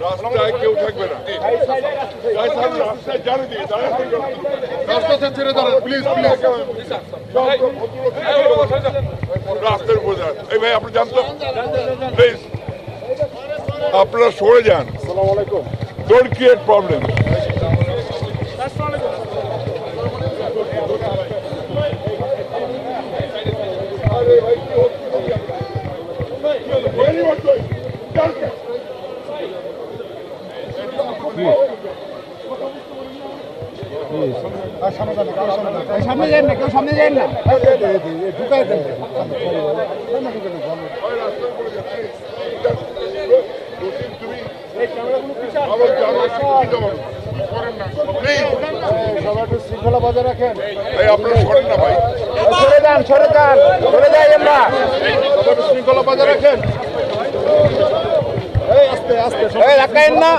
রাস্তায় কেউ থাকবে না, রাস্তা ছেড়ে দাঁড়ান প্লিজ প্লিজ, রাস্তার উপর দাঁড়ান। এই ভাই আপনি জানতো প্লিজ, আপনারা সরে যান, ডোন্ট ক্রিয়েট প্রবলেম। সামনে যান না, কেউ সামনে যান না। ঢুকাই দেন। শৃঙ্খলা বজায় রাখেন। আপনারা সরেন না ভাই, সরে যান, সরে যান, সরে যাই আমরা। শৃঙ্খলা বজায় রাখেন। আস্তে আস্তে রাখেন না।